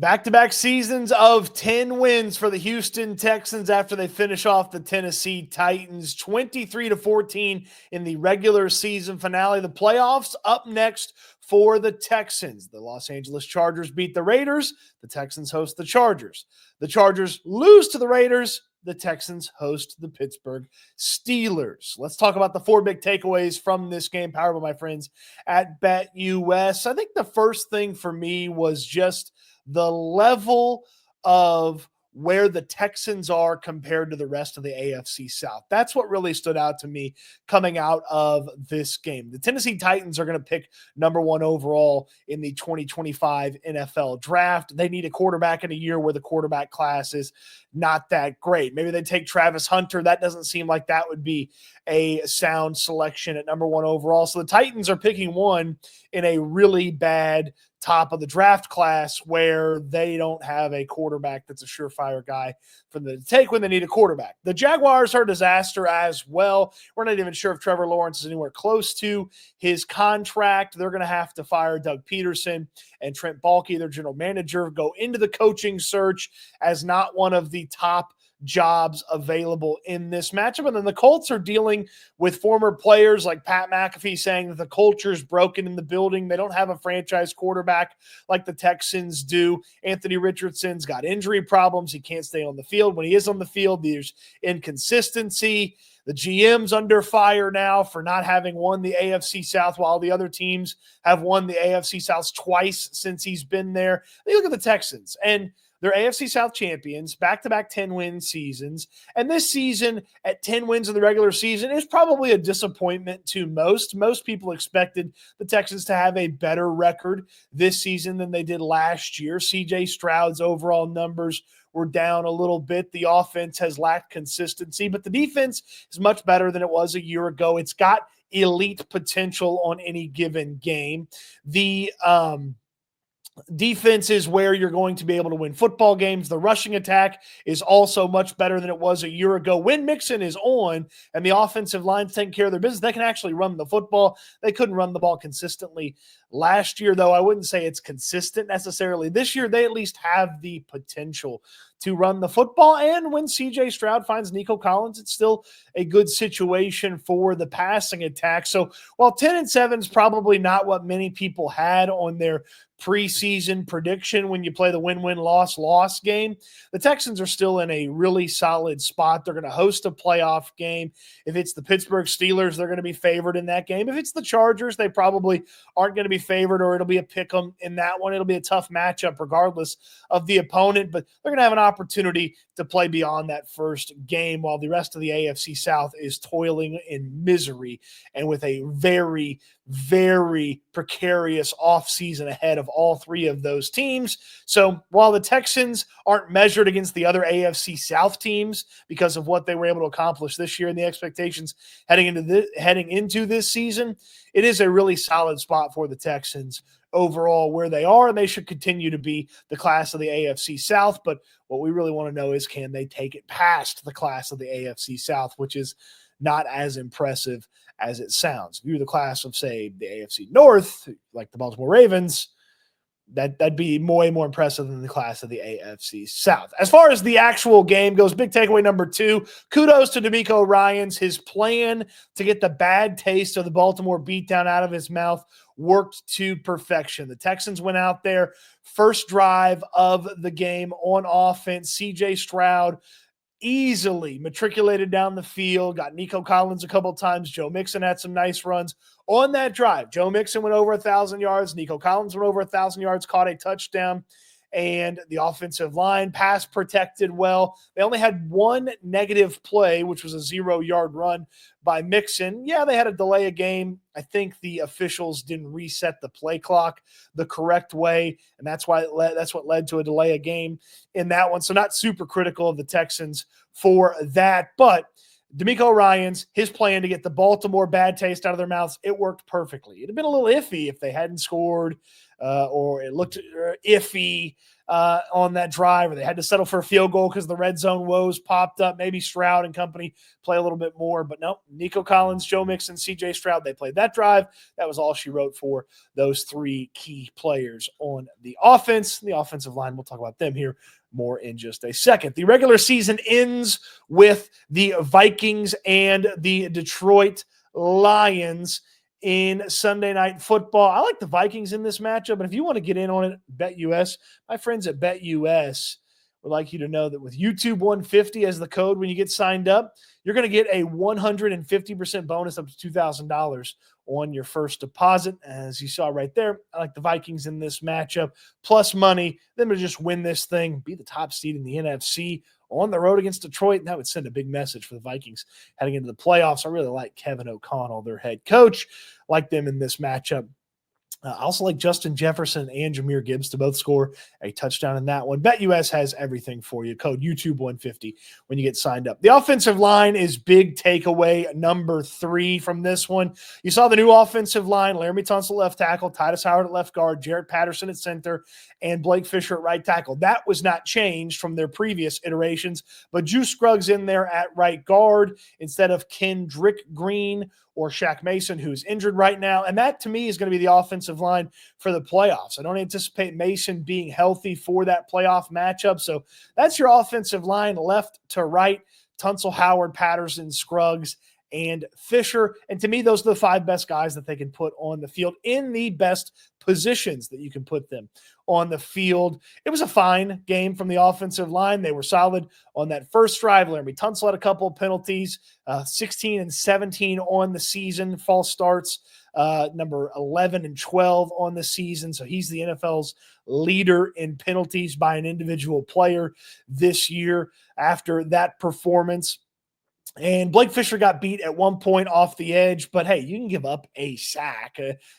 Back-to-back seasons of 10 wins for the Houston Texans after they finish off the Tennessee Titans, 23-14 in the regular season finale. The playoffs up next for the Texans. The Los Angeles Chargers beat the Raiders. The Texans host the Chargers. The Chargers lose to the Raiders. The Texans host the Pittsburgh Steelers. Let's talk about the four big takeaways from this game, powered by my friends at BetUS. I think the first thing for me was just the level of where the Texans are compared to the rest of the AFC South. That's what really stood out to me coming out of this game. The Tennessee Titans are going to pick number 1 overall in the 2025 NFL draft. They need a quarterback in a year where the quarterback class is not that great. Maybe they take Travis Hunter. That doesn't seem like that would be a sound selection at number 1 overall. So the Titans are picking one in a really bad top of the draft class where they don't have a quarterback that's a surefire guy for them to take when they need a quarterback. The Jaguars are a disaster as well. We're not even sure if Trevor Lawrence is anywhere close to his contract. They're going to have to fire Doug Peterson and Trent Baalke, their general manager, go into the coaching search as not one of the top jobs available in this matchup. And then the Colts are dealing with former players like Pat McAfee saying that the culture is broken in the building. They don't have a franchise quarterback like the Texans do. Anthony Richardson's got injury problems. He can't stay on the field. When he is on the field, there's inconsistency. The GM's under fire now for not having won the AFC South while the other teams have won the AFC South twice since he's been there. You look at the Texans, and they're AFC South champions, back-to-back 10-win seasons. And this season, at 10 wins in the regular season, is probably a disappointment to most. Most people expected the Texans to have a better record this season than they did last year. CJ Stroud's overall numbers were down a little bit. The offense has lacked consistency, but the defense is much better than it was a year ago. It's got elite potential on any given game. The defense is where you're going to be able to win football games. The rushing attack is also much better than it was a year ago. When Mixon is on and the offensive line's taking care of their business, they can actually run the football. They couldn't run the ball consistently last year, though. I wouldn't say it's consistent necessarily. This year, they at least have the potential to run the football. And when CJ Stroud finds Nico Collins, it's still a good situation for the passing attack. So while 10-7 is probably not what many people had on their preseason prediction when you play the win-win, loss-loss game, the Texans are still in a really solid spot. They're going to host a playoff game. If it's the Pittsburgh Steelers, they're going to be favored in that game. If it's the Chargers, they probably aren't going to be favored, or it'll be a pick 'em in that one. It'll be a tough matchup regardless of the opponent, but they're going to have an opportunity to play beyond that first game while the rest of the AFC South is toiling in misery and with a very, very precarious offseason ahead of all three of those teams. So while the Texans aren't measured against the other AFC South teams because of what they were able to accomplish this year and the expectations heading into this season, it is a really solid spot for the Texans overall where they are, and they should continue to be the class of the AFC South. But what we really want to know is, can they take it past the class of the AFC South, which is not as impressive as it sounds. If you're the class of, say, the AFC North, like the Baltimore Ravens, that'd be way more impressive than the class of the AFC South. As far as the actual game goes, big takeaway number 2, kudos to DeMeco Ryans. His plan to get the bad taste of the Baltimore beatdown out of his mouth worked to perfection. The Texans went out there, first drive of the game on offense. CJ Stroud easily matriculated down the field, got Nico Collins a couple times. Joe Mixon had some nice runs on that drive. Joe Mixon went over 1,000 yards. Nico Collins went over 1,000 yards, caught a touchdown, and the offensive line pass protected well. They only had one negative play, which was a 0-yard run by Mixon. Yeah, they had to delay a game. I think the officials didn't reset the play clock the correct way, and that's what led to a delay of game in that one. So not super critical of the Texans for that, but DeMeco Ryans, his plan to get the Baltimore bad taste out of their mouths, it worked perfectly. It'd have been a little iffy if they hadn't scored or it looked iffy on that drive, or they had to settle for a field goal because the red zone woes popped up. Maybe Stroud and company play a little bit more, but no, Nico Collins, Joe Mixon, CJ Stroud, they played that drive. That was all she wrote for those three key players on the offense. The offensive line, we'll talk about them here more in just a second. The regular season ends with the Vikings and the Detroit Lions in Sunday Night Football. I like the Vikings in this matchup, but if you want to get in on it, BetUS, my friends at BetUS would like you to know that with YouTube 150 as the code when you get signed up, you're going to get a 150% bonus up to $2,000 on your first deposit. As you saw right there, I like the Vikings in this matchup, plus money, them to just win this thing, be the top seed in the NFC on the road against Detroit. And that would send a big message for the Vikings heading into the playoffs. I really like Kevin O'Connell, their head coach. Like them in this matchup. I also like Justin Jefferson and Jahmyr Gibbs to both score a touchdown in that one. BetUS has everything for you. Code YouTube 150 when you get signed up. The offensive line is big takeaway number 3 from this one. You saw the new offensive line, Laramie Tunsil left tackle, Titus Howard at left guard, Jarrett Patterson at center, and Blake Fisher at right tackle. That was not changed from their previous iterations, but Juice Scruggs in there at right guard instead of Kendrick Green or Shaq Mason, who's injured right now. And that, to me, is going to be the offensive line for the playoffs. I don't anticipate Mason being healthy for that playoff matchup. So that's your offensive line left to right: Tunsil, Howard, Patterson, Scruggs, and Fisher. And to me, those are the 5 best guys that they can put on the field in the best positions that you can put them on the field. It was a fine game from the offensive line. They were solid on that first drive. Laramie Tunsil had a couple of penalties, 16 and 17 on the season, false starts, number 11 and 12 on the season. So he's the NFL's leader in penalties by an individual player this year after that performance. And Blake Fisher got beat at one point off the edge, but hey, you can give up a sack.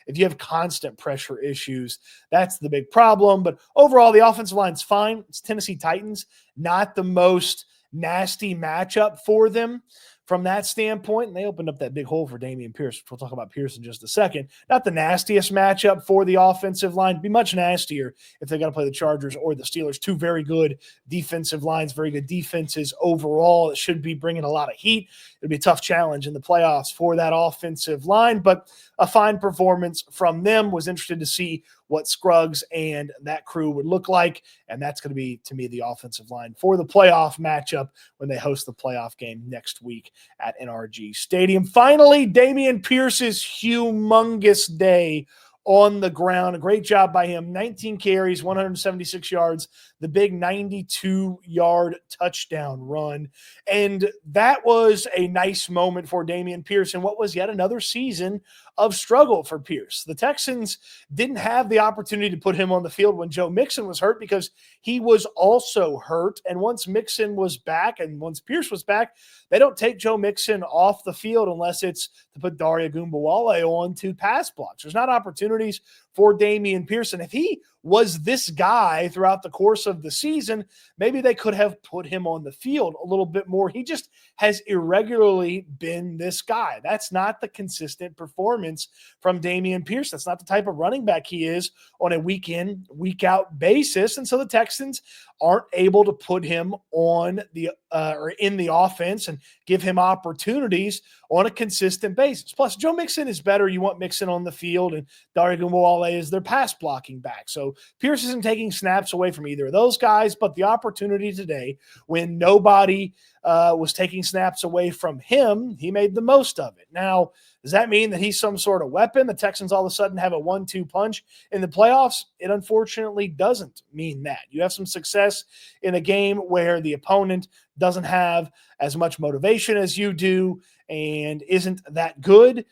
If you have constant pressure issues, that's the big problem. But overall, the offensive line's fine. It's Tennessee Titans, not the most nasty matchup for them from that standpoint. And they opened up that big hole for Dameon Pierce. We'll talk about Pierce in just a second. Not the nastiest matchup for the offensive line. It'd be much nastier if they got to play the Chargers or the Steelers. 2 very good defensive lines, very good defenses overall. It should be bringing a lot of heat. It'd be a tough challenge in the playoffs for that offensive line, but a fine performance from them. Was interested to see what Scruggs and that crew would look like, and that's going to be, to me, the offensive line for the playoff matchup when they host the playoff game next week at NRG Stadium. Finally, Dameon Pierce's humongous day on the ground. A great job by him. 19 carries, 176 yards, the big 92-yard touchdown run. And that was a nice moment for Dameon Pierce and what was yet another season of struggle for Pierce. The Texans didn't have the opportunity to put him on the field when Joe Mixon was hurt because he was also hurt. And once Mixon was back and once Pierce was back, they don't take Joe Mixon off the field unless it's to put Daria Gumbawale on to pass blocks. There's not opportunities for Dameon Pierce. And if he was this guy throughout the course of the season, maybe they could have put him on the field a little bit more. He just has irregularly been this guy. That's not the consistent performance from Dameon Pierce. That's not the type of running back he is on a week in, week out basis. And so the Texans aren't able to put him on the or in the offense and give him opportunities on a consistent basis. Plus, Joe Mixon is better. You want Mixon on the field, and Daria Gumbawale is their pass blocking back. So Pierce isn't taking snaps away from either of those guys, but the opportunity today when nobody was taking snaps away from him, he made the most of it. Now, does that mean that he's some sort of weapon? The Texans all of a sudden have a 1-2 punch in the playoffs? It unfortunately doesn't mean that. You have some success in a game where the opponent doesn't have as much motivation as you do and isn't that good.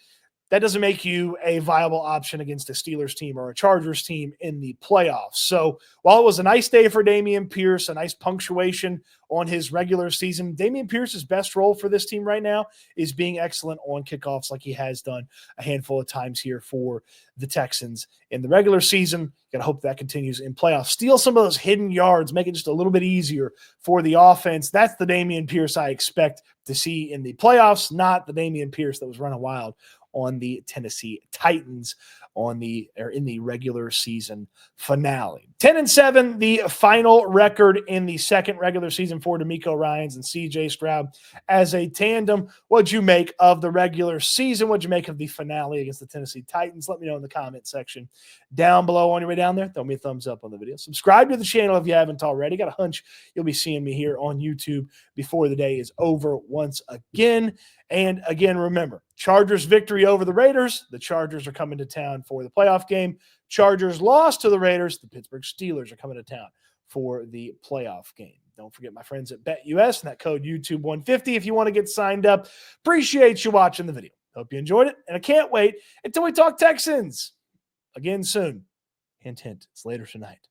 That doesn't make you a viable option against a Steelers team or a Chargers team in the playoffs. So while it was a nice day for Dameon Pierce, a nice punctuation on his regular season, Dameon Pierce's best role for this team right now is being excellent on kickoffs like he has done a handful of times here for the Texans in the regular season. Got to hope that continues in playoffs. Steal some of those hidden yards, make it just a little bit easier for the offense. That's the Dameon Pierce I expect to see in the playoffs, not the Dameon Pierce that was running wild on the Tennessee Titans in the regular season finale. 10-7, the final record in the second regular season for DeMeco Ryans and CJ Stroud as a tandem. What'd you make of the regular season? What'd you make of the finale against the Tennessee Titans? Let me know in the comment section down below. On your way down there, throw me a thumbs up on the video. Subscribe to the channel if you haven't already. Got a hunch you'll be seeing me here on YouTube before the day is over once again. And again, remember, Chargers victory over the Raiders. The Chargers are coming to town for the playoff game. Chargers lost to the Raiders. The Pittsburgh Steelers are coming to town for the playoff game. Don't forget my friends at BetUS and that code YouTube150 if you want to get signed up. Appreciate you watching the video. Hope you enjoyed it. And I can't wait until we talk Texans again soon. Hint, hint. It's later tonight.